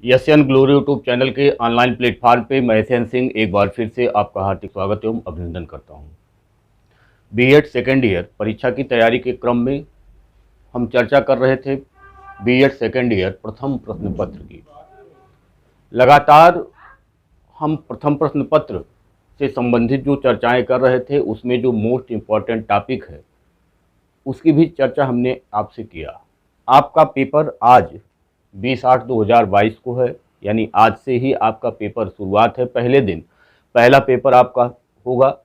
यशयन glory YouTube channel के online platform पे मैं यशयन सिंह एक बार फिर से आपका हार्दिक स्वागत एवं अभिनंदन करता हूं। बीएड सेकेंड ईयर परीक्षा की तैयारी के क्रम में हम चर्चा कर रहे थे बीएड सेकेंड ईयर प्रथम प्रश्न पत्र की। लगातार हम प्रथम प्रश्न पत्र से संबंधित जो चर्चाएं कर रहे थे उसमें जो मोस्ट इम्पॉर्टेंट टॉपिक है उसकी भी चर्चा हमने आपसे किया। आपका पेपर आज 20/8/2022 को है, यानी आज से ही आपका पेपर शुरुआत है। पहले दिन पहला पेपर आपका होगा।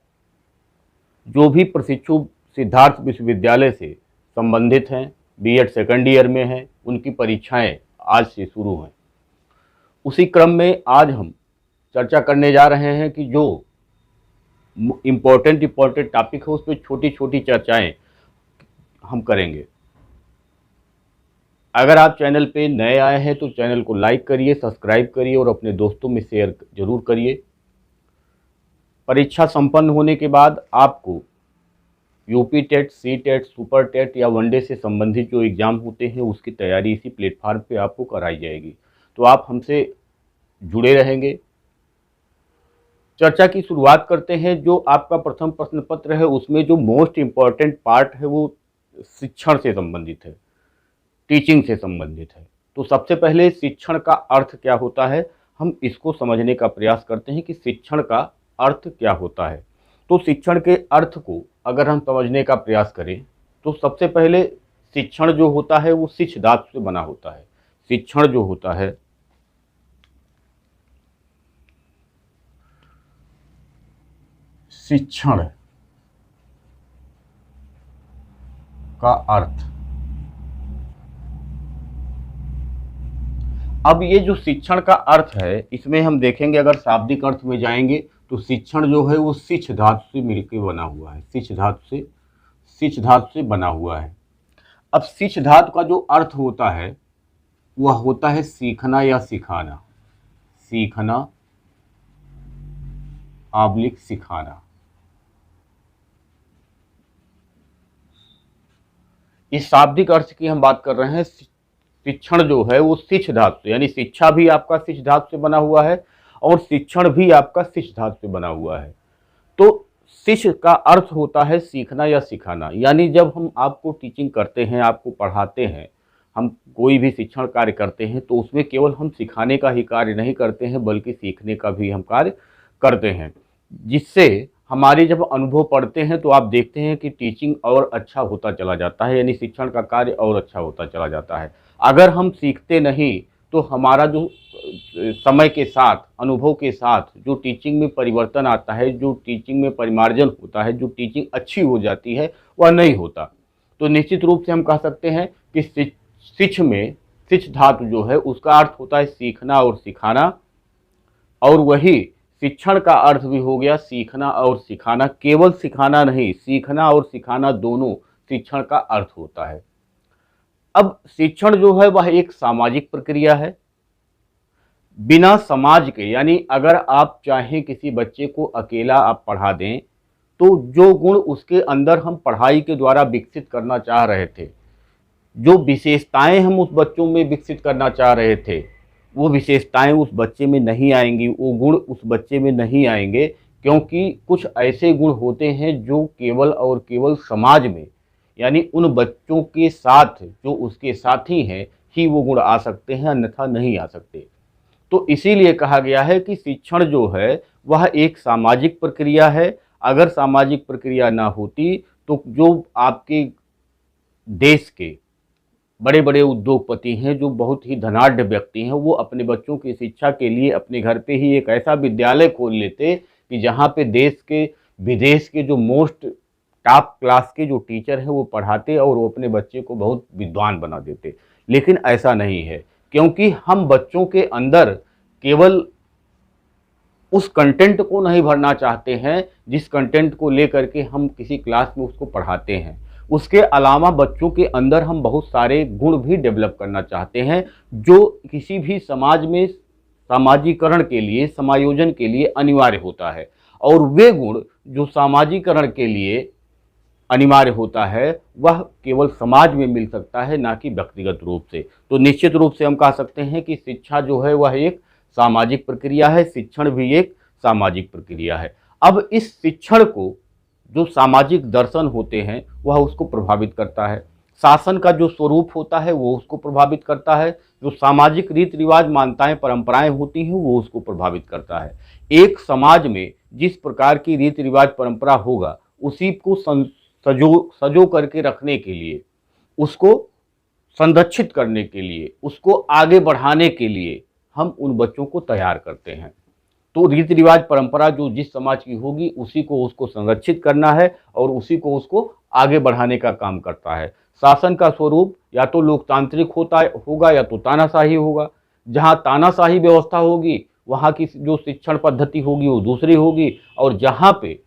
जो भी प्रशिक्षु सिद्धार्थ विश्वविद्यालय से संबंधित हैं, बीएड सेकेंड ईयर में हैं, उनकी परीक्षाएं आज से शुरू हैं। उसी क्रम में आज हम चर्चा करने जा रहे हैं कि जो इम्पोर्टेंट टॉपिक है उस पर छोटी छोटी चर्चाएं हम करेंगे। अगर आप चैनल पे नए आए हैं तो चैनल को लाइक करिए, सब्सक्राइब करिए और अपने दोस्तों में शेयर जरूर करिए। परीक्षा संपन्न होने के बाद आपको UP TET, C TET, super TET या वनडे से संबंधित जो एग्ज़ाम होते हैं उसकी तैयारी इसी प्लेटफॉर्म पे आपको कराई जाएगी। तो आप हमसे जुड़े रहेंगे। चर्चा की शुरुआत करते हैं। जो आपका प्रथम प्रश्न पत्र है उसमें जो मोस्ट इम्पॉर्टेंट पार्ट है वो शिक्षण से संबंधित है, टीचिंग से संबंधित है। तो सबसे पहले शिक्षण का अर्थ क्या होता है, हम इसको समझने का प्रयास करते हैं कि शिक्षण का अर्थ क्या होता है। तो शिक्षण के अर्थ को अगर हम समझने का प्रयास करें तो सबसे पहले शिक्षण जो होता है वो शिक्ष धातु से बना होता है। शिक्षण जो होता है शिक्षण का अर्थ, अब ये जो शिक्षण का अर्थ है इसमें हम देखेंगे, अगर शाब्दिक अर्थ में जाएंगे तो शिक्षण जो है वो शिक्ष धातु से मिलकर बना हुआ है। शिक्ष धातु से बना हुआ है। अब शिक्ष धातु का जो अर्थ होता है वह होता है सीखना या सिखाना। सीखना आब्लिक सिखाना। इस शाब्दिक अर्थ की हम बात कर रहे हैं। शिक्षण जो है वो शिक्ष धातु, यानी शिक्षा भी आपका शिक्ष धातु से बना हुआ है और शिक्षण भी आपका शिक्ष धातु से बना हुआ है। तो शिक्ष का अर्थ होता है सीखना या सिखाना, यानी जब हम आपको टीचिंग करते हैं, आपको पढ़ाते हैं, हम कोई भी शिक्षण कार्य करते हैं तो उसमें केवल हम सिखाने का ही कार्य नहीं करते हैं बल्कि सीखने का भी हम कार्य करते हैं, जिससे हमारे जब अनुभव पढ़ते हैं तो आप देखते हैं कि टीचिंग और अच्छा होता चला जाता है, यानी शिक्षण का कार्य और अच्छा होता चला जाता है। अगर हम सीखते नहीं तो हमारा जो समय के साथ, अनुभव के साथ जो टीचिंग में परिवर्तन आता है, जो टीचिंग में परिमार्जन होता है, जो टीचिंग अच्छी हो जाती है वह नहीं होता। तो निश्चित रूप से हम कह सकते हैं कि शिक्ष में शिक्ष धातु जो है उसका अर्थ होता है सीखना और सिखाना, और वही शिक्षण का अर्थ भी हो गया सीखना और सिखाना। केवल सिखाना नहीं, सीखना और सिखाना दोनों शिक्षण का अर्थ होता है। अब शिक्षण जो है वह एक सामाजिक प्रक्रिया है। बिना समाज के, यानी अगर आप चाहें किसी बच्चे को अकेला आप पढ़ा दें तो जो गुण उसके अंदर हम पढ़ाई के द्वारा विकसित करना चाह रहे थे, जो विशेषताएं हम उस बच्चों में विकसित करना चाह रहे थे, वो विशेषताएं उस बच्चे में नहीं आएंगी, वो गुण उस बच्चे में नहीं आएंगे, क्योंकि कुछ ऐसे गुण होते हैं जो केवल और केवल समाज में, यानी उन बच्चों के साथ जो उसके साथी हैं ही वो गुण आ सकते हैं, अन्यथा नहीं आ सकते। तो इसीलिए कहा गया है कि शिक्षण जो है वह एक सामाजिक प्रक्रिया है। अगर सामाजिक प्रक्रिया ना होती तो जो आपके देश के बड़े बड़े उद्योगपति हैं, जो बहुत ही धनाढ़ व्यक्ति हैं, वो अपने बच्चों की शिक्षा के लिए अपने घर पे ही एक ऐसा विद्यालय खोल लेते कि जहाँ पे देश के विदेश के जो मोस्ट टॉप क्लास के जो टीचर हैं वो पढ़ाते और वो अपने बच्चे को बहुत विद्वान बना देते। लेकिन ऐसा नहीं है, क्योंकि हम बच्चों के अंदर केवल उस कंटेंट को नहीं भरना चाहते हैं जिस कंटेंट को लेकर के हम किसी क्लास में उसको पढ़ाते हैं। उसके अलावा बच्चों के अंदर हम बहुत सारे गुण भी डेवलप करना चाहते हैं जो किसी भी समाज में सामाजिकरण के लिए, समायोजन के लिए अनिवार्य होता है। और वे गुण जो सामाजिकरण के लिए अनिवार्य होता है वह केवल समाज में मिल सकता है, ना कि व्यक्तिगत रूप से। तो निश्चित रूप से हम कह सकते हैं कि शिक्षा जो है वह एक सामाजिक प्रक्रिया है, शिक्षण भी एक सामाजिक प्रक्रिया है। अब इस शिक्षण को जो सामाजिक दर्शन होते हैं वह उसको प्रभावित करता है, शासन का जो स्वरूप होता है वो उसको प्रभावित करता है, जो सामाजिक रीति रिवाज मान्यताएं परंपराएं होती हैं वो उसको प्रभावित करता है। एक समाज में जिस प्रकार की रीति रिवाज परंपरा होगा उसी को सजो करके रखने के लिए, उसको संरक्षित करने के लिए, उसको आगे बढ़ाने के लिए हम उन बच्चों को तैयार करते हैं। तो रीति रिवाज परंपरा जो जिस समाज की होगी उसी को उसको संरक्षित करना है और उसी को उसको आगे बढ़ाने का काम करता है। शासन का स्वरूप या तो लोकतांत्रिक होगा या तो तानाशाही होगा। जहाँ तानाशाही व्यवस्था होगी वहाँ की जो शिक्षण पद्धति होगी वो दूसरी होगी, और जहाँ पे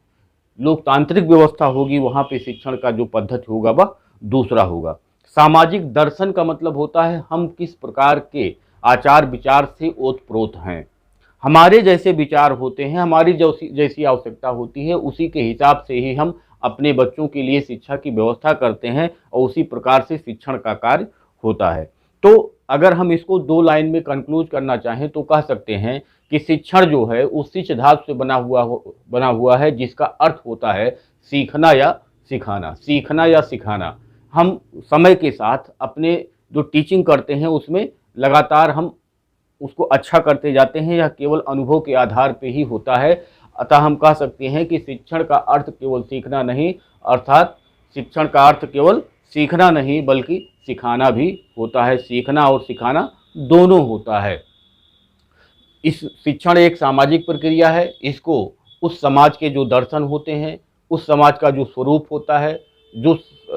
लोकतांत्रिक व्यवस्था होगी वहाँ पे शिक्षण का जो पद्धति होगा वह दूसरा होगा। सामाजिक दर्शन का मतलब होता है हम किस प्रकार के आचार विचार से ओतप्रोत हैं, हमारे जैसे विचार होते हैं, हमारी जैसी आवश्यकता होती है, उसी के हिसाब से ही हम अपने बच्चों के लिए शिक्षा की व्यवस्था करते हैं और उसी प्रकार से शिक्षण का कार्य होता है। तो अगर हम इसको दो लाइन में कंक्लूड करना चाहें तो कह सकते हैं कि शिक्षण जो है उस शिक्ष धातु से बना हुआ है, जिसका अर्थ होता है सीखना या सिखाना, सीखना या सिखाना। हम समय के साथ अपने जो टीचिंग करते हैं उसमें लगातार हम उसको अच्छा करते जाते हैं, या केवल अनुभव के आधार पे ही होता है। अतः हम कह सकते हैं कि शिक्षण का अर्थ केवल सीखना नहीं, अर्थात शिक्षण का अर्थ केवल सीखना नहीं बल्कि सिखाना भी होता है। सीखना और सिखाना दोनों होता है। इस शिक्षण एक सामाजिक प्रक्रिया है। इसको उस समाज के जो दर्शन होते हैं, उस समाज का जो स्वरूप होता है, जो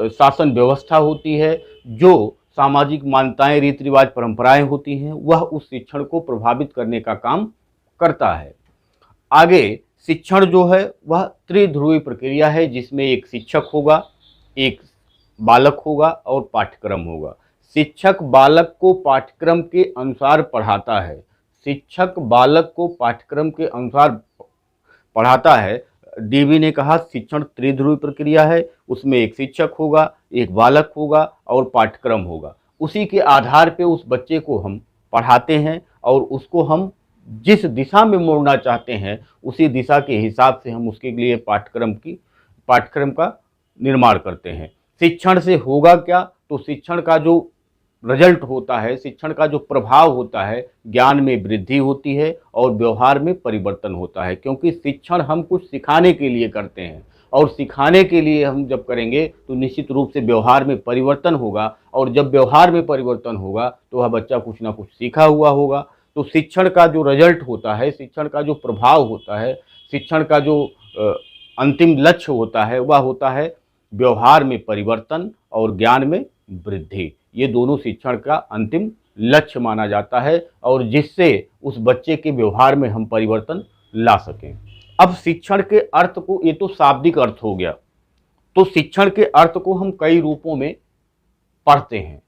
शासन व्यवस्था होती है, जो सामाजिक मान्यताएं रीति रिवाज परंपराएं होती हैं, वह उस शिक्षण को प्रभावित करने का काम करता है। आगे शिक्षण जो है वह त्रिध्रुवी प्रक्रिया है, जिसमें एक शिक्षक होगा, एक बालक होगा और पाठ्यक्रम होगा। शिक्षक बालक को पाठ्यक्रम के अनुसार पढ़ाता है, शिक्षक बालक को पाठ्यक्रम के अनुसार पढ़ाता है। डीवी ने कहा शिक्षण त्रिध्रुवी प्रक्रिया है, उसमें एक शिक्षक होगा, एक बालक होगा और पाठ्यक्रम होगा। उसी के आधार पे उस बच्चे को हम पढ़ाते हैं और उसको हम जिस दिशा में मोड़ना चाहते हैं उसी दिशा के हिसाब से हम उसके लिए पाठ्यक्रम का निर्माण करते हैं। शिक्षण से होगा क्या? तो शिक्षण का जो रिजल्ट होता है, शिक्षण का जो प्रभाव होता है, ज्ञान में वृद्धि होती है और व्यवहार में परिवर्तन होता है। क्योंकि शिक्षण हम कुछ सिखाने के लिए करते हैं और सिखाने के लिए हम जब करेंगे तो निश्चित रूप से व्यवहार में परिवर्तन होगा, और जब व्यवहार में परिवर्तन होगा तो वह बच्चा कुछ ना कुछ सीखा हुआ होगा। तो शिक्षण का जो रिजल्ट होता है, शिक्षण का जो प्रभाव होता है, शिक्षण का जो अंतिम लक्ष्य होता है वह होता है व्यवहार में परिवर्तन और ज्ञान में वृद्धि। ये दोनों शिक्षण का अंतिम लक्ष्य माना जाता है, और जिससे उस बच्चे के व्यवहार में हम परिवर्तन ला सकें। अब शिक्षण के अर्थ को, ये तो शाब्दिक अर्थ हो गया, तो शिक्षण के अर्थ को हम कई रूपों में पढ़ते हैं।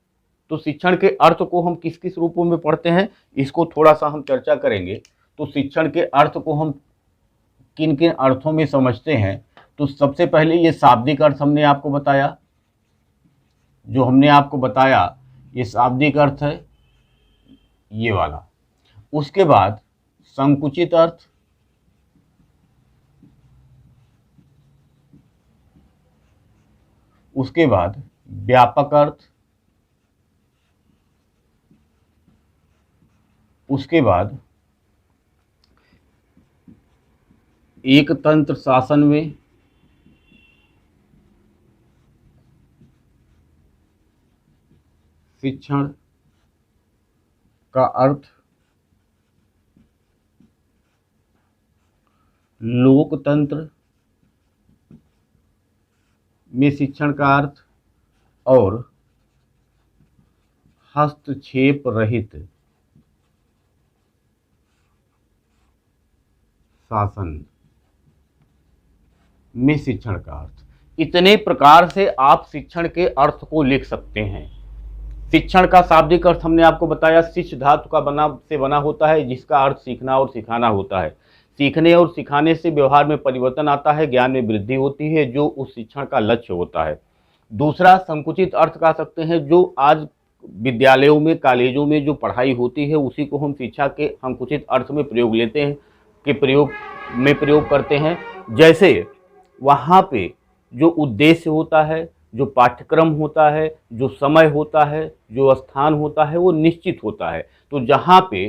तो शिक्षण के अर्थ को हम किस किस रूपों में पढ़ते हैं इसको थोड़ा सा हम चर्चा करेंगे। तो शिक्षण के अर्थ को हम किन किन अर्थों में समझते हैं, तो सबसे पहले ये शाब्दिक अर्थ हमने आपको बताया, जो हमने आपको बताया ये शाब्दिक अर्थ है ये वाला। उसके बाद संकुचित अर्थ, उसके बाद व्यापक अर्थ, उसके बाद एक तंत्र शासन में, शिक्षण का अर्थ लोकतंत्र में शिक्षण का अर्थ, और हस्तक्षेप रहित शासन में शिक्षण का अर्थ। इतने प्रकार से आप शिक्षण के अर्थ को लिख सकते हैं। शिक्षण का शाब्दिक अर्थ हमने आपको बताया, शिक्ष धातु का बना होता है जिसका अर्थ सीखना और सिखाना होता है। सीखने और सिखाने से व्यवहार में परिवर्तन आता है, ज्ञान में वृद्धि होती है, जो उस शिक्षण का लक्ष्य होता है। दूसरा संकुचित अर्थ कह सकते हैं, जो आज विद्यालयों में, कॉलेजों में जो पढ़ाई होती है उसी को हम शिक्षा के संकुचित अर्थ में प्रयोग लेते हैं, प्रयोग करते हैं। जैसे वहाँ पे जो उद्देश्य होता है, जो पाठ्यक्रम होता है, जो समय होता है, जो स्थान होता है, वो निश्चित होता है। तो जहाँ पे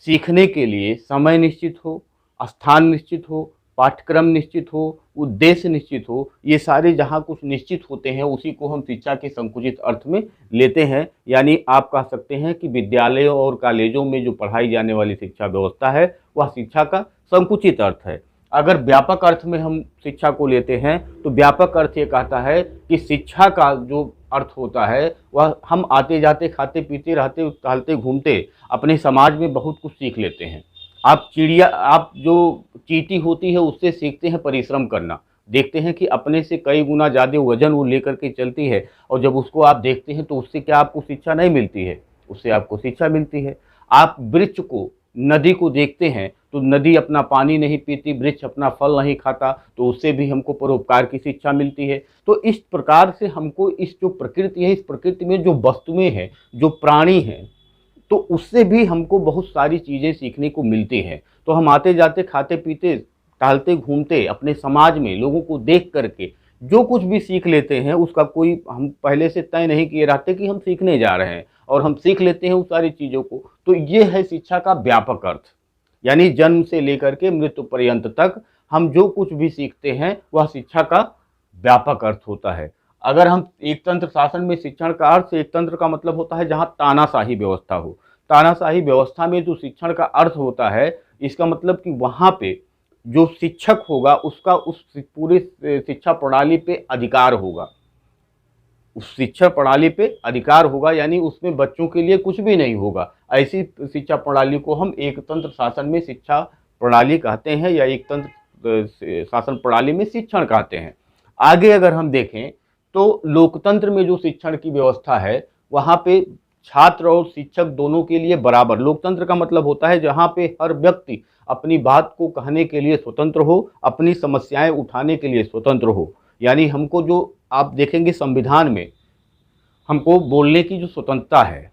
सीखने के लिए समय निश्चित हो, स्थान निश्चित हो, पाठ्यक्रम निश्चित हो, उद्देश्य निश्चित हो, ये सारे जहाँ कुछ निश्चित होते हैं उसी को हम शिक्षा के संकुचित अर्थ में लेते हैं। यानी आप कह सकते हैं कि विद्यालयों और कॉलेजों में जो पढ़ाई जाने वाली शिक्षा व्यवस्था है वह शिक्षा का संकुचित अर्थ है। अगर व्यापक अर्थ में हम शिक्षा को लेते हैं तो व्यापक अर्थ ये कहता है कि शिक्षा का जो अर्थ होता है वह हम आते जाते, खाते पीते, रहते टहलते घूमते अपने समाज में बहुत कुछ सीख लेते हैं। आप जो चींटी होती है उससे सीखते हैं परिश्रम करना। देखते हैं कि अपने से कई गुना ज़्यादा वजन वो लेकर के चलती है, और जब उसको आप देखते हैं तो उससे क्या आपको शिक्षा नहीं मिलती है? उससे आपको शिक्षा मिलती है। आप वृक्ष को, नदी को देखते हैं तो नदी अपना पानी नहीं पीती, वृक्ष अपना फल नहीं खाता, तो उससे भी हमको परोपकार की शिक्षा मिलती है। तो इस प्रकार से हमको इस जो प्रकृति है, इस प्रकृति में जो वस्तुएं हैं, जो प्राणी हैं, तो उससे भी हमको बहुत सारी चीज़ें सीखने को मिलती हैं। तो हम आते जाते, खाते पीते, टहलते घूमते अपने समाज में लोगों को देख करके जो कुछ भी सीख लेते हैं उसका कोई हम पहले से तय नहीं किए रहते कि हम सीखने जा रहे हैं, और हम सीख लेते हैं उस सारी चीज़ों को। तो ये है शिक्षा का व्यापक अर्थ। यानी जन्म से लेकर के मृत्यु पर्यंत तक हम जो कुछ भी सीखते हैं वह शिक्षा का व्यापक अर्थ होता है। अगर हम एक तंत्र शासन में, शिक्षण का अर्थ, एक तंत्र का मतलब होता है जहां तानाशाही व्यवस्था हो। तानाशाही व्यवस्था में जो शिक्षण का अर्थ होता है, इसका मतलब कि वहां पे जो शिक्षक होगा उसका उस पूरे शिक्षा प्रणाली पे अधिकार होगा, उस शिक्षा प्रणाली पे अधिकार होगा, यानी उसमें बच्चों के लिए कुछ भी नहीं होगा। ऐसी शिक्षा प्रणाली को हम एक तंत्र शासन में शिक्षा प्रणाली कहते हैं, या एक तंत्र शासन प्रणाली में शिक्षण कहते हैं। आगे अगर हम देखें तो लोकतंत्र में जो शिक्षण की व्यवस्था है वहाँ पे छात्र और शिक्षक दोनों के लिए बराबर। लोकतंत्र का मतलब होता है जहाँ पे हर व्यक्ति अपनी बात को कहने के लिए स्वतंत्र हो, अपनी समस्याएं उठाने के लिए स्वतंत्र हो। यानी हमको जो आप देखेंगे संविधान में हमको बोलने की जो स्वतंत्रता है,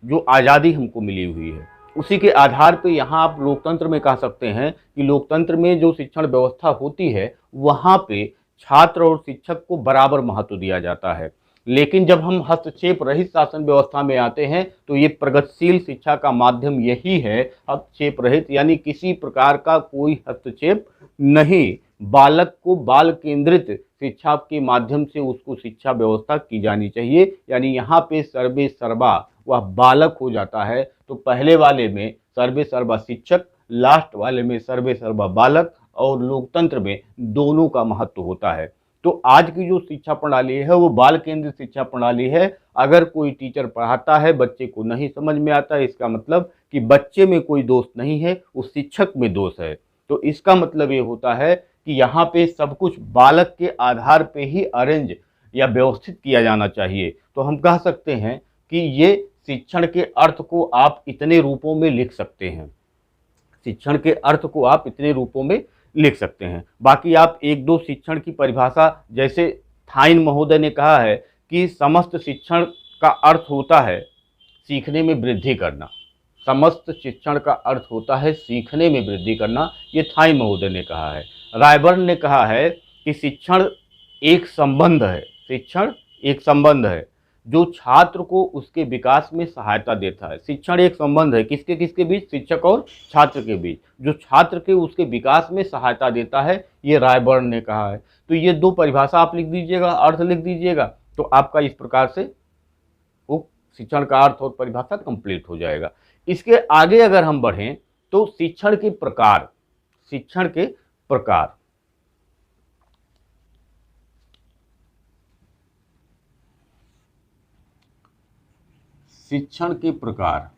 जो आज़ादी हमको मिली हुई है, उसी के आधार पे यहाँ आप लोकतंत्र में कह सकते हैं कि लोकतंत्र में जो शिक्षण व्यवस्था होती है वहाँ पे छात्र और शिक्षक को बराबर महत्व दिया जाता है। लेकिन जब हम हस्तक्षेप रहित शासन व्यवस्था में आते हैं तो ये प्रगतिशील शिक्षा का माध्यम यही है, हस्तक्षेप रहित, यानी किसी प्रकार का कोई हस्तक्षेप नहीं, बालक को बाल केंद्रित शिक्षा के माध्यम से उसको शिक्षा व्यवस्था की जानी चाहिए। यानी यहाँ पे सर्वे सर्वा वह बालक हो जाता है। तो पहले वाले में सर्वे सर्वा शिक्षक, लास्ट वाले में सर्वे सर्वा बालक, और लोकतंत्र में दोनों का महत्व होता है। तो आज की जो शिक्षा प्रणाली है वो बाल केंद्रित शिक्षा प्रणाली है। अगर कोई टीचर पढ़ाता है, बच्चे को नहीं समझ में आता है, इसका मतलब कि बच्चे में कोई दोष नहीं है, उस शिक्षक में दोष है। तो इसका मतलब ये होता है कि यहाँ पे सब कुछ बालक के आधार पे ही अरेंज या व्यवस्थित किया जाना चाहिए। तो हम कह सकते हैं कि ये शिक्षण के अर्थ को आप इतने रूपों में लिख सकते हैं, शिक्षण के अर्थ को आप इतने रूपों में लिख सकते हैं। बाकी आप एक दो शिक्षण की परिभाषा, जैसे थाइन महोदय ने कहा है कि समस्त शिक्षण का अर्थ होता है सीखने में वृद्धि करना। समस्त शिक्षण का अर्थ होता है सीखने में वृद्धि करना, ये थाइन महोदय ने कहा है। रायबर्न ने कहा है कि शिक्षण एक संबंध है, शिक्षण एक संबंध है जो छात्र को उसके विकास में सहायता देता है। शिक्षण एक संबंध है किसके किसके बीच? शिक्षक और छात्र के बीच, जो छात्र के उसके विकास में सहायता देता है, ये रायबर्न ने कहा है। तो ये दो परिभाषा आप लिख दीजिएगा, अर्थ लिख दीजिएगा, तो आपका इस प्रकार से वो शिक्षण का अर्थ और परिभाषा कंप्लीट हो जाएगा। इसके आगे अगर हम बढ़ें तो शिक्षण के प्रकार, शिक्षण के प्रकार, शिक्षण के प्रकार,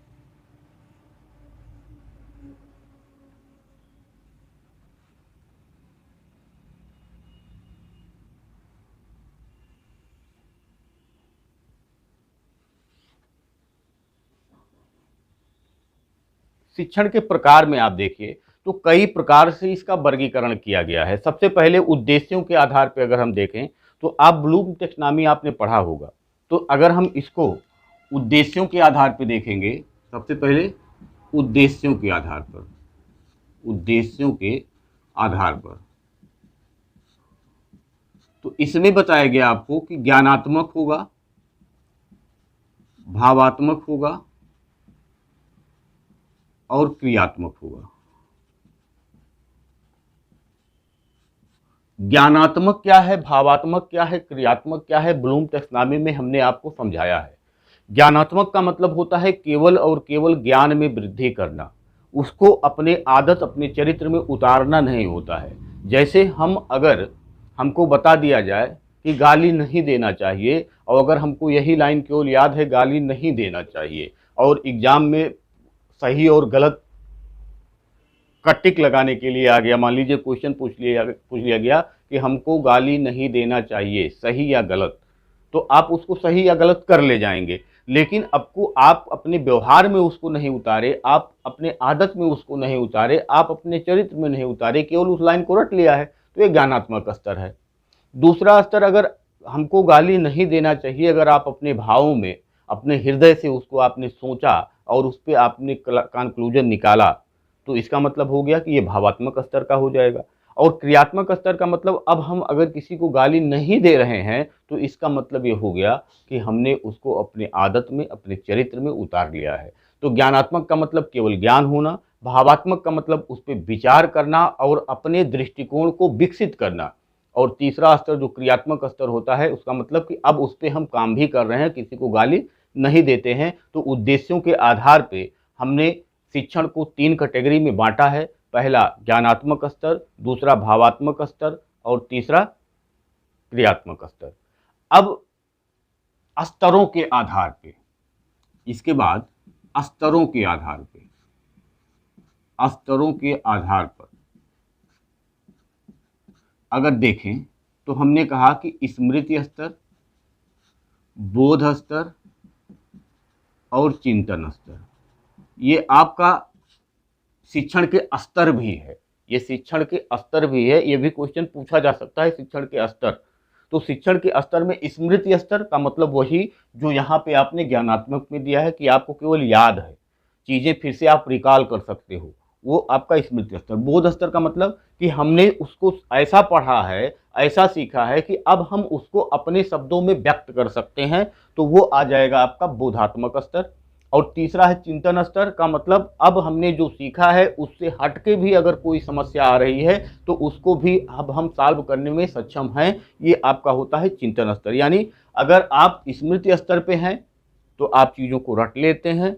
शिक्षण के प्रकार में आप देखिए तो कई प्रकार से इसका वर्गीकरण किया गया है। सबसे पहले उद्देश्यों के आधार पर अगर हम देखें तो आप ब्लूम टेक्सोनॉमी आपने पढ़ा होगा, तो अगर हम इसको उद्देश्यों के आधार पर देखेंगे, सबसे पहले उद्देश्यों के आधार पर, उद्देश्यों के आधार पर, तो इसमें बताया गया आपको कि ज्ञानात्मक होगा, भावात्मक होगा और क्रियात्मक होगा। ज्ञानात्मक क्या है, भावात्मक क्या है, क्रियात्मक क्या है, ब्लूम टेक्सोनॉमी में हमने आपको समझाया है। ज्ञानात्मक का मतलब होता है केवल और केवल ज्ञान में वृद्धि करना, उसको अपने आदत अपने चरित्र में उतारना नहीं होता है। जैसे अगर हमको बता दिया जाए कि गाली नहीं देना चाहिए, और अगर हमको यही लाइन केवल याद है गाली नहीं देना चाहिए, और एग्जाम में सही और गलत का टिक लगाने के लिए आ गया, मान लीजिए क्वेश्चन पूछ लिया गया कि हमको गाली नहीं देना चाहिए, सही या गलत, तो आप उसको सही या गलत कर ले जाएंगे, लेकिन आपको आप अपने व्यवहार में उसको नहीं उतारे, आप अपने आदत में उसको नहीं उतारे, आप अपने चरित्र में नहीं उतारे, केवल उस लाइन को रट लिया है, तो ये ज्ञानात्मक स्तर है। दूसरा स्तर, अगर हमको गाली नहीं देना चाहिए, अगर आप अपने भावों में अपने हृदय से उसको आपने सोचा और उस पर आपने कंक्लूजन निकाला, तो इसका मतलब हो गया कि ये भावात्मक स्तर का हो जाएगा। और क्रियात्मक स्तर का मतलब, अब हम अगर किसी को गाली नहीं दे रहे हैं तो इसका मतलब ये हो गया कि हमने उसको अपने आदत में अपने चरित्र में उतार लिया है। तो ज्ञानात्मक का मतलब केवल ज्ञान होना, भावात्मक का मतलब उस पर विचार करना और अपने दृष्टिकोण को विकसित करना, और तीसरा स्तर जो क्रियात्मक स्तर होता है उसका मतलब कि अब उस पर हम काम भी कर रहे हैं, किसी को गाली नहीं देते हैं। तो उद्देश्यों के आधार पर हमने शिक्षण को 3 कैटेगरी में बांटा है, पहला ज्ञानात्मक स्तर, दूसरा भावात्मक स्तर और तीसरा क्रियात्मक स्तर। अब स्तरों के आधार पे, इसके बाद स्तरों के आधार पे, स्तरों के आधार पर अगर देखें तो हमने कहा कि स्मृति स्तर, बोध स्तर और चिंतन स्तर, ये आपका शिक्षण के स्तर भी है, ये शिक्षण के स्तर भी है, ये भी क्वेश्चन पूछा जा सकता है शिक्षण के स्तर। तो शिक्षण के स्तर में स्मृति स्तर का मतलब वही जो यहाँ पे आपने ज्ञानात्मक में दिया है कि आपको केवल याद है, चीज़ें फिर से आप रिकॉल कर सकते हो, वो आपका स्मृति स्तर। बोध स्तर का मतलब कि हमने उसको ऐसा पढ़ा है, ऐसा सीखा है कि अब हम उसको अपने शब्दों में व्यक्त कर सकते हैं, तो वो आ जाएगा आपका बोधात्मक स्तर। और तीसरा है चिंतन स्तर का मतलब अब हमने जो सीखा है उससे हटके भी अगर कोई समस्या आ रही है तो उसको भी अब हम सॉल्व करने में सक्षम हैं, ये आपका होता है चिंतन स्तर। यानी अगर आप स्मृति स्तर पे हैं तो आप चीज़ों को रट लेते हैं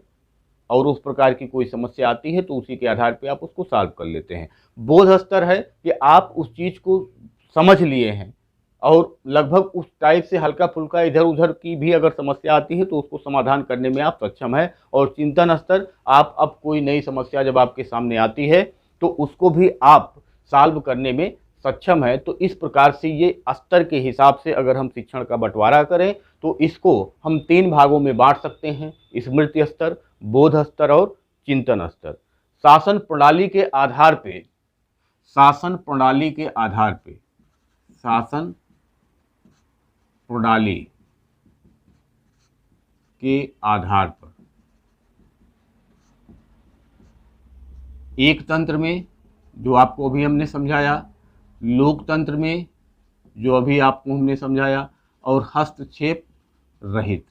और उस प्रकार की कोई समस्या आती है तो उसी के आधार पे आप उसको सॉल्व कर लेते हैं। बोध स्तर है कि आप उस चीज़ को समझ लिए हैं और लगभग उस टाइप से हल्का फुल्का इधर उधर की भी अगर समस्या आती है तो उसको समाधान करने में आप सक्षम है। और चिंतन स्तर, आप अब कोई नई समस्या जब आपके सामने आती है तो उसको भी आप सॉल्व करने में सक्षम है। तो इस प्रकार से ये स्तर के हिसाब से अगर हम शिक्षण का बंटवारा करें तो इसको हम 3 भागों में बांट सकते हैं, स्मृति स्तर, बोध स्तर और चिंतन स्तर। शासन प्रणाली के आधार पे, शासन प्रणाली के आधार पे, शासन प्रणाली के आधार पर एक तंत्र में जो आपको अभी हमने समझाया, लोकतंत्र में जो अभी आपको हमने समझाया, और हस्तक्षेप रहित,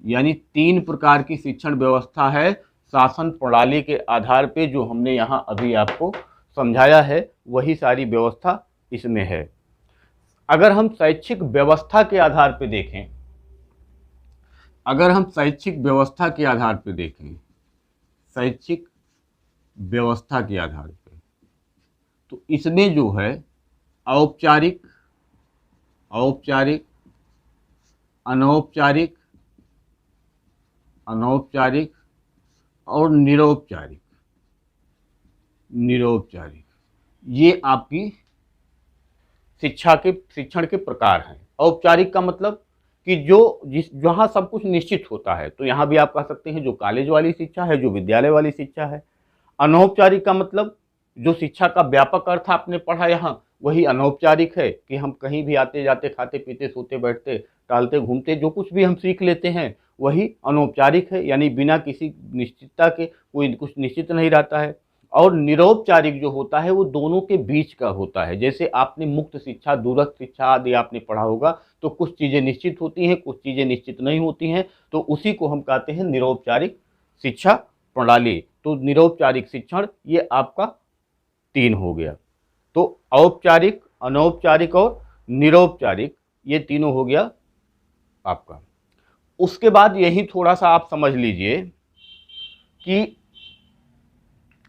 यानी 3 प्रकार की शिक्षण व्यवस्था है शासन प्रणाली के आधार पे जो हमने यहाँ अभी आपको समझाया है, वही सारी व्यवस्था इसमें है। अगर हम शैक्षिक व्यवस्था के आधार पे देखें, अगर हम शैक्षिक व्यवस्था के आधार पे देखें, शैक्षिक व्यवस्था के आधार पे, तो इसमें जो है औपचारिक, औपचारिक, अनौपचारिक, अनौपचारिक और निरौपचारिक, निरौपचारिक, ये आपकी शिक्षण के प्रकार हैं। औपचारिक का मतलब कि जहाँ सब कुछ निश्चित होता है, तो यहाँ भी आप कह सकते हैं जो कॉलेज वाली शिक्षा है, जो विद्यालय वाली शिक्षा है। अनौपचारिक का मतलब जो शिक्षा का व्यापक अर्थ आपने पढ़ा यहाँ, वही अनौपचारिक है कि हम कहीं भी आते जाते, खाते पीते, सोते बैठते, टहलते घूमते, जो कुछ भी हम सीख लेते हैं वही अनौपचारिक है, यानी बिना किसी निश्चितता के कोई कुछ निश्चित नहीं रहता है। और निरौपचारिक जो होता है वो दोनों के बीच का होता है। जैसे आपने मुक्त शिक्षा, दूरस्थ शिक्षा आदि आपने पढ़ा होगा, तो कुछ चीज़ें निश्चित होती हैं, कुछ चीज़ें निश्चित नहीं होती हैं, तो उसी को हम कहते हैं निरौपचारिक शिक्षा प्रणाली। तो निरौपचारिक शिक्षण ये आपका 3 हो गया। तो औपचारिक, अनौपचारिक और निरौपचारिक, ये तीनों हो गया आपका। उसके बाद यही थोड़ा सा आप समझ लीजिए कि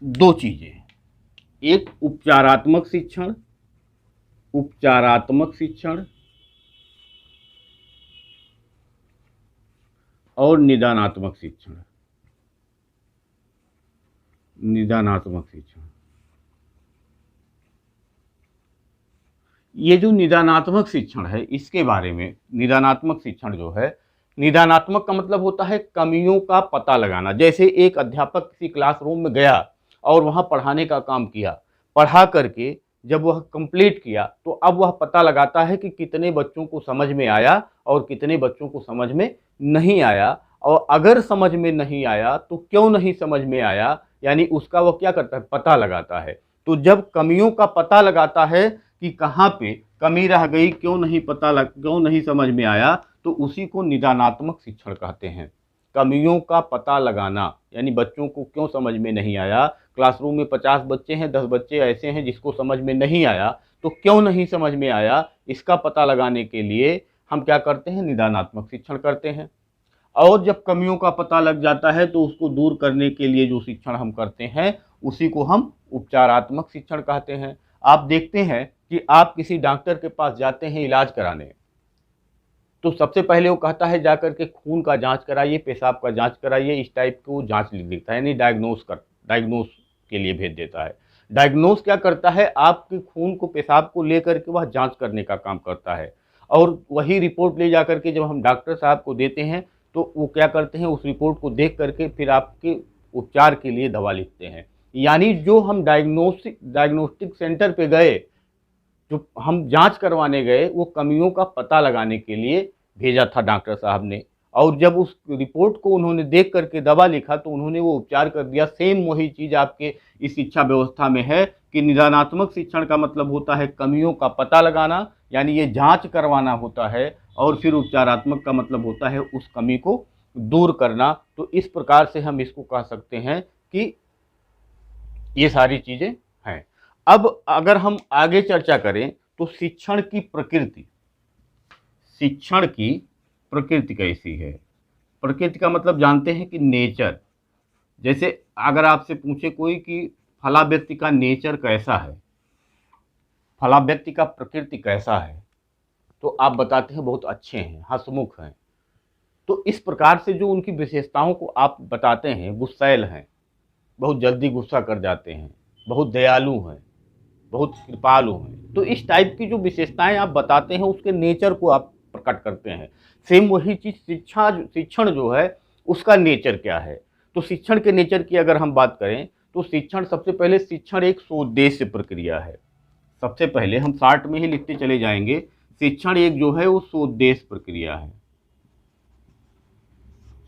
2 चीजें, एक उपचारात्मक शिक्षण, उपचारात्मक शिक्षण और निदानात्मक शिक्षण, निदानात्मक शिक्षण। ये जो निदानात्मक शिक्षण है, इसके बारे में, निदानात्मक शिक्षण जो है, निदानात्मक का मतलब होता है कमियों का पता लगाना। जैसे एक अध्यापक किसी क्लासरूम में गया और वहाँ पढ़ाने का काम किया, पढ़ा करके जब वह कंप्लीट किया तो अब वह पता लगाता है कि कितने बच्चों को समझ में आया और कितने बच्चों को समझ में नहीं आया, और अगर समझ में नहीं आया तो क्यों नहीं समझ में आया, यानी उसका वह क्या करता है, पता लगाता है। तो जब कमियों का पता लगाता है कि कहाँ पे कमी रह गई, क्यों नहीं समझ में आया, तो उसी को निदानात्मक शिक्षण कहते हैं। कमियों का पता लगाना, यानी बच्चों को क्यों समझ में नहीं आया, क्लासरूम में 50 बच्चे हैं, 10 बच्चे ऐसे हैं जिसको समझ में नहीं आया, तो क्यों नहीं समझ में आया, इसका पता लगाने के लिए हम क्या करते हैं, निदानात्मक शिक्षण करते हैं। और जब कमियों का पता लग जाता है तो उसको दूर करने के लिए जो शिक्षण हम करते हैं उसी को हम उपचारात्मक शिक्षण कहते हैं। आप देखते हैं कि आप किसी डॉक्टर के पास जाते हैं इलाज कराने, तो सबसे पहले वो कहता है जाकर के खून का जांच कराइए, पेशाब का जांच कराइए, इस टाइप की वो जांच लिख देता है, यानी डायग्नोस के लिए भेज देता है। डायग्नोस क्या करता है, आपके खून को, पेशाब को लेकर के वह जांच करने का काम करता है, और वही रिपोर्ट ले जाकर के जब हम डॉक्टर साहब को देते हैं तो वो क्या करते हैं, उस रिपोर्ट को देख करके फिर आपके उपचार के लिए दवा लिखते हैं। यानी जो हम डायग्नोस्टिक सेंटर पे गए, जो हम जांच करवाने गए, वो कमियों का पता लगाने के लिए भेजा था डॉक्टर साहब ने, और जब उस रिपोर्ट को उन्होंने देख करके दवा लिखा तो उन्होंने वो उपचार कर दिया। सेम वही चीज़ आपके इस शिक्षा व्यवस्था में है कि निदानात्मक शिक्षण का मतलब होता है कमियों का पता लगाना, यानी ये जांच करवाना होता है, और फिर उपचारात्मक का मतलब होता है उस कमी को दूर करना। तो इस प्रकार से हम इसको कह सकते हैं कि ये सारी चीज़ें हैं। अब अगर हम आगे चर्चा करें तो शिक्षण की प्रकृति, शिक्षण की प्रकृति कैसी है। प्रकृति का मतलब जानते हैं कि नेचर। जैसे अगर आपसे पूछे कोई कि फला व्यक्ति का नेचर कैसा है, फला व्यक्ति का प्रकृति कैसा है, तो आप बताते हैं बहुत अच्छे हैं, हंसमुख हैं। तो इस प्रकार से जो उनकी विशेषताओं को आप बताते हैं, गुस्सैल हैं, बहुत जल्दी गुस्सा कर जाते हैं, बहुत दयालु हैं, बहुत कृपालु हैं, तो इस टाइप की जो विशेषताएं आप बताते हैं उसके नेचर को आप प्रकट करते हैं। सेम वही चीज़ शिक्षण जो है उसका नेचर क्या है। तो शिक्षण के नेचर की अगर हम बात करें तो शिक्षण, सबसे पहले शिक्षण एक सोद्देश्य प्रक्रिया है। सबसे पहले हम शार्ट में ही लिखते चले जाएंगे, शिक्षण एक जो है वो सोद्देश्य प्रक्रिया है।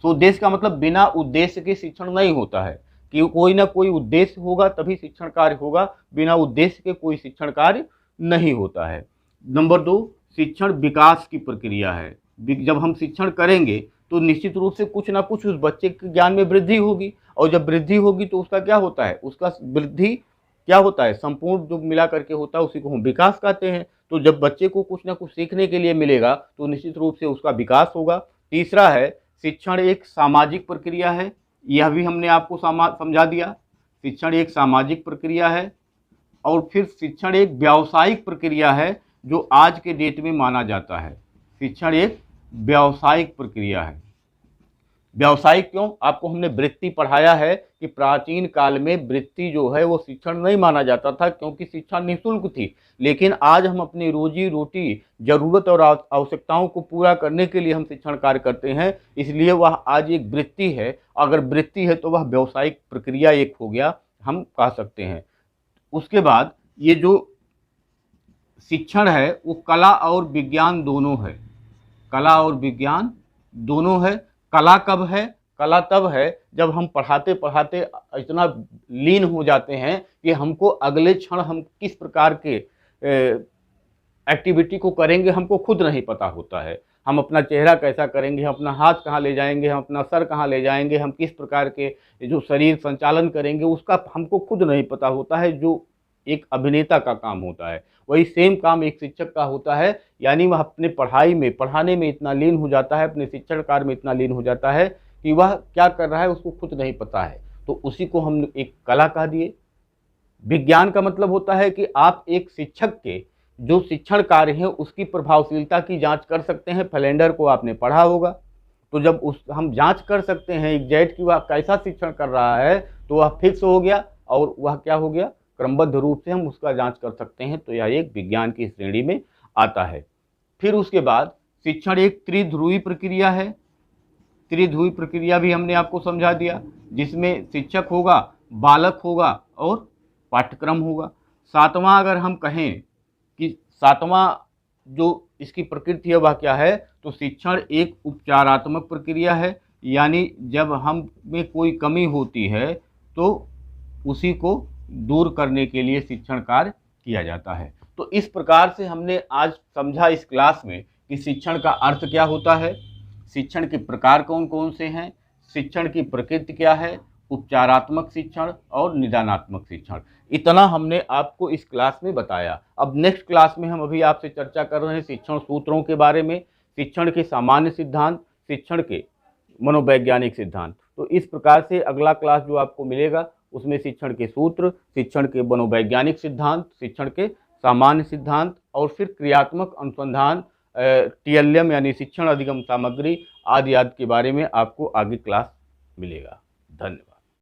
सोद्देश्य का मतलब बिना उद्देश्य के शिक्षण नहीं होता है, कि कोई ना कोई उद्देश्य होगा तभी शिक्षण कार्य होगा, बिना उद्देश्य के कोई शिक्षण कार्य नहीं होता है। नंबर 2, शिक्षण विकास की प्रक्रिया है। जब हम शिक्षण करेंगे तो निश्चित रूप से कुछ ना कुछ उस बच्चे के ज्ञान में वृद्धि होगी, और जब वृद्धि होगी तो उसका क्या होता है, उसका वृद्धि क्या होता है, संपूर्ण जो मिला करके होता है उसी को हम विकास कहते हैं। तो जब बच्चे को कुछ ना कुछ सीखने के लिए मिलेगा तो निश्चित रूप से उसका विकास होगा। तीसरा है, शिक्षण एक सामाजिक प्रक्रिया है। यह भी हमने आपको समझा दिया, शिक्षण एक सामाजिक प्रक्रिया है। और फिर शिक्षण एक व्यावसायिक प्रक्रिया है जो आज के डेट में माना जाता है। शिक्षण एक व्यावसायिक प्रक्रिया है। व्यावसायिक क्यों, आपको हमने वृत्ति पढ़ाया है कि प्राचीन काल में वृत्ति जो है वो शिक्षण नहीं माना जाता था, क्योंकि शिक्षा निःशुल्क थी। लेकिन आज हम अपनी रोजी रोटी, जरूरत और आवश्यकताओं को पूरा करने के लिए हम शिक्षण कार्य करते हैं, इसलिए वह आज एक वृत्ति है। अगर वृत्ति है तो वह व्यावसायिक प्रक्रिया एक हो गया। हम कह सकते हैं। उसके बाद ये जो शिक्षण है वो कला और विज्ञान दोनों है, कला और विज्ञान दोनों है। कला कब है? कला तब है जब हम पढ़ाते पढ़ाते इतना लीन हो जाते हैं कि हमको अगले क्षण हम किस प्रकार के एक्टिविटी को करेंगे हमको खुद नहीं पता होता है। हम अपना चेहरा कैसा करेंगे, हम अपना हाथ कहाँ ले जाएंगे, हम अपना सर कहाँ ले जाएंगे, हम किस प्रकार के जो शरीर संचालन करेंगे उसका हमको खुद नहीं पता होता है, जो एक अभिनेता का काम होता है। वही सेम काम एक शिक्षक का होता है, यानी वह अपने पढ़ाई में पढ़ाने में इतना लीन हो जाता है, अपने शिक्षण कार्य में इतना लीन हो जाता है कि वह क्या कर रहा है उसको खुद नहीं पता है। तो उसी को हम एक कला कह दिए। विज्ञान का मतलब होता है कि आप एक शिक्षक के जो शिक्षण कार्य है उसकी प्रभावशीलता की जांच कर सकते हैं। फैलेंडर को आपने पढ़ा होगा, तो जब उस हम जांच कर सकते हैं एग्जैक्ट कि वह कैसा शिक्षण कर रहा है तो वह फिक्स हो गया और वह क्या हो गया, क्रमबद्ध रूप से हम उसका जांच कर सकते हैं। तो यह एक विज्ञान की श्रेणी में आता है। फिर उसके बाद शिक्षण एक त्रिध्रुवी प्रक्रिया है। त्रिध्रुवी प्रक्रिया भी हमने आपको समझा दिया, जिसमें शिक्षक होगा, बालक होगा और पाठ्यक्रम होगा। सातवां अगर हम कहें कि सातवां जो इसकी प्रकृति है वह क्या है, तो शिक्षण एक उपचारात्मक प्रक्रिया है, यानी जब हम में कोई कमी होती है तो उसी को दूर करने के लिए शिक्षण कार्य किया जाता है। तो इस प्रकार से हमने आज समझा इस क्लास में कि शिक्षण का अर्थ क्या होता है, शिक्षण के प्रकार कौन कौन से हैं, शिक्षण की प्रकृति क्या है, उपचारात्मक शिक्षण और निदानात्मक शिक्षण। इतना हमने आपको इस क्लास में बताया। अब नेक्स्ट क्लास में हम अभी आपसे चर्चा कर रहे हैं शिक्षण सूत्रों के बारे में, शिक्षण के सामान्य सिद्धांत, शिक्षण के मनोवैज्ञानिक सिद्धांत। तो इस प्रकार से अगला क्लास जो आपको मिलेगा उसमें शिक्षण के सूत्र, शिक्षण के मनोवैज्ञानिक सिद्धांत, शिक्षण के सामान्य सिद्धांत और फिर क्रियात्मक अनुसंधान, TLM यानी शिक्षण अधिगम सामग्री आदि आदि के बारे में आपको आगे क्लास मिलेगा। धन्यवाद।